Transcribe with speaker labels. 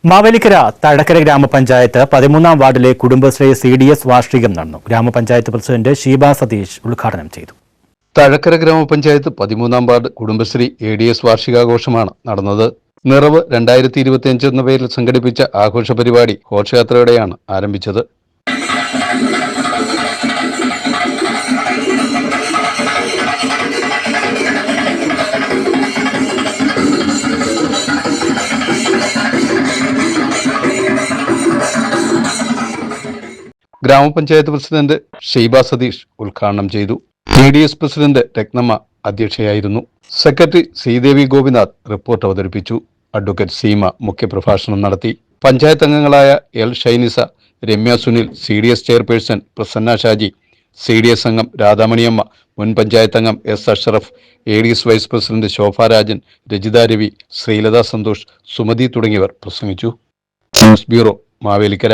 Speaker 1: മാവേലിക്കര തഴക്കര ഗ്രാമപഞ്ചായത്ത് 13ാം വാർഡിലെ കുടുംബശ്രീ CDS വാർഷികം നടന്നു. ഗ്രാമപഞ്ചായത്ത് പ്രസിഡന്റ് ഷീബ സതീഷ് ഉദ്ഘാടനം ചെയ്തു.
Speaker 2: തഴക്കര ഗ്രാമപഞ്ചായത്ത് 13ാം വാർഡ് കുടുംബശ്രീ ADS വാർഷികാഘോഷമാണ് നടന്നത്. നിറവ് 2025 എന്ന പേരിൽ സംഘടിപ്പിച്ച ആഘോഷ പരിപാടി ഘോഷയാത്രയോടെയാണ് ആരംഭിച്ചത്. ഗ്രാമപഞ്ചായത്ത് പ്രസിഡന്റ് ഷീബ സതീഷ് ഉദ്ഘാടനം ചെയ്തു. ADS പ്രസിഡന്റ് രത്നമ്മ അധ്യക്ഷയായിരുന്നു. സെക്രട്ടറി ശ്രീദേവി ഗോപിനാഥ് റിപ്പോർട്ട് അവതരിപ്പിച്ചു. അഡ്വക്കേറ്റ് സീമ മുഖ്യപ്രഭാഷണം നടത്തി. പഞ്ചായത്ത് അംഗങ്ങളായ L Shainisa, Ramya Sunil, CDS chairperson Prasanna Shaji, CDS അംഗം രാധാമണിയമ്മ, മുൻ പഞ്ചായത്ത് അംഗം S Ashraf, ADS vice president Shobha Rajan, Rajitha Ravi, Sreelatha Santhosh, Sumathi തുടങ്ങിയവർ പ്രസംഗിച്ചു. News bureau, Mavelikkara.